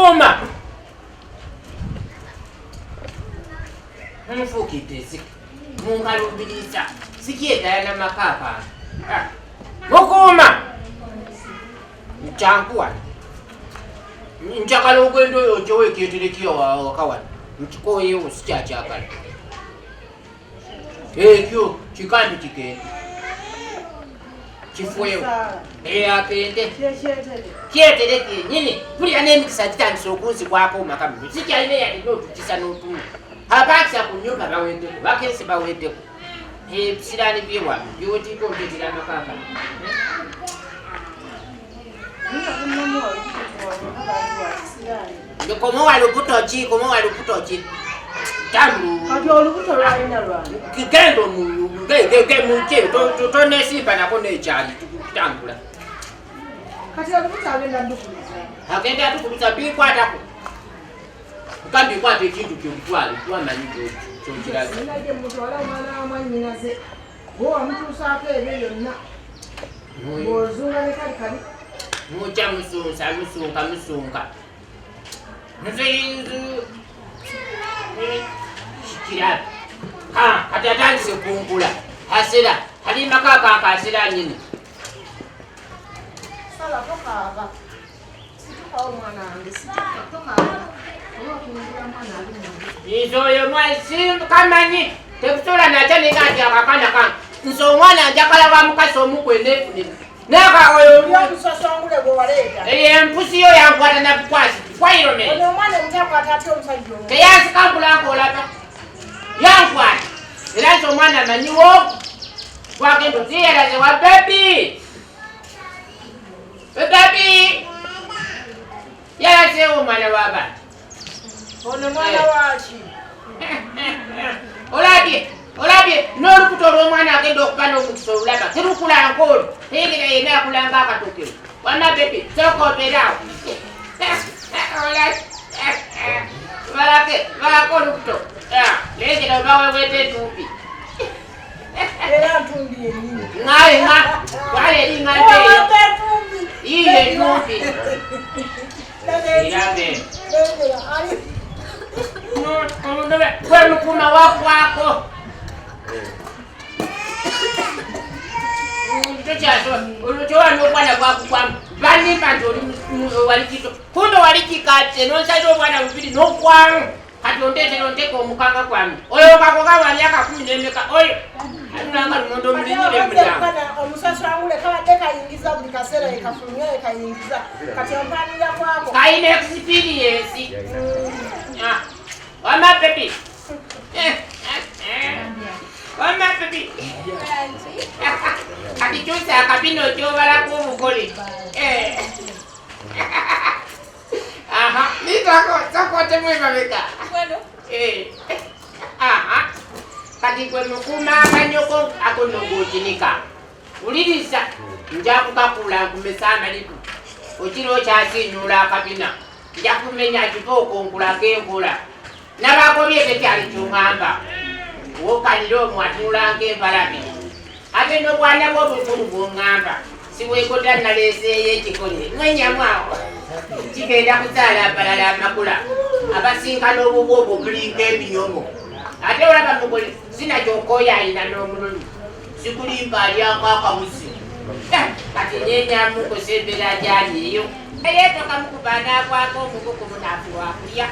Mukuma. Mfukite sik. Mungalubiriza. Sikieta na makapa. Mukuma. Mchankwa. Nchakala ukwendo yojo weketerekio wakawana. Mchikoye usichachakala. Kyo chikambi chikende. Chifwewe. Apende. Kietereke nyini. Kuli anemikisa chitangiso kuzi kwako makamu. Sikia ine ya ndio tuchisa notu. Habakisa kunyumba bawendeko. Bakense bawendeko. Silani biwa. Yoti kompetira makaka. Como waluputochi, como waluputochi. Tamu. Kati olubuto lwalina lwani. Kigendo mu munche to nesipa na kone chali tukutambula. Kati olubuto agenda ndukuluza. Agenda tukuluza bikwata ko. Kambi kwata ekintu ky'obutwali twamanyi kyokiraza. Ninaje muntu wala mwana wa mwanyinaze. Bo amutusaako ebyo byonna. Bozunga ne kali. Mucha musunka. Nzeyinzu. Shikira. Kati atandise kungula. Hasira. Hali makaka akasira nyini. Sala toka aba. Situka omwana wange. Toka aba. Olwakungula mwana ali. Izo yo mwasi kamanyi. Tekusola natane kati akakana kan. Nso mwana njakala bamukaso mukwende. Naka oyo yakusasangule go waleta. Mpusi yo yankwata na bukwasi. Kwairo me. Ono mwana mtakwata ate omusajja ono. Kayasi kambula nkolata. Yankwata. Era nso mwana manyiwo. Kwagendo tiyeraze wa baby. Baby. Yaraze omwana waba. Ono mwana wachi. Olabye n'olukuto lw'omwana agenda okukana omukisa olulaba terukula nkolo tegera yena yakulanga akatokero wana bebe sokooperawo balako olukuto legera obawewete entumbi Era ntumbi yennyini. nga wale eringa nteyo iye entumbi erabe omundobe kwemukuma wakwako Ulutoa n'okwana gwakugwamu banimba nti wali kito kumbe wali kikate n'onsala obwana bubiri n'okwamu kati onteetera onteeka omukanga kwamu oyo kakoga wa myaka 10 n'emeka oyo alunanga lumondo mulinyire mulyango omusasangule kabadde kayingiza buli kaseera ekafulumya ekayingiza kati ompanira kwako kayina experience wama baby wama baby kati kyusa akabino kyobalako obukole nitako mwemabeka kati gwe mukuma akanyoko akonogokinika uliriza njakukakula nkumesa amaliku okiro okyasinyula akabina njakumenya kiva okonkulako enkola nabakobye tekyali kyongamba wokalira omwatunulanga empalabi ate n'obwana bw'obukulu bw'ongamba siweekota naleeseeyo ekikole mwenyamwawo kigenda kuzaala abalala amakula abasinkana obubwo obwo bulinga ebinyomo ate olaba mugole sinakyokooyo alina n'omululu sikulimba alyanga akamusi kati nyenyamukosa embeera gyali eyo eyeetoka mukubanaagwako omugugu munaafu wakulya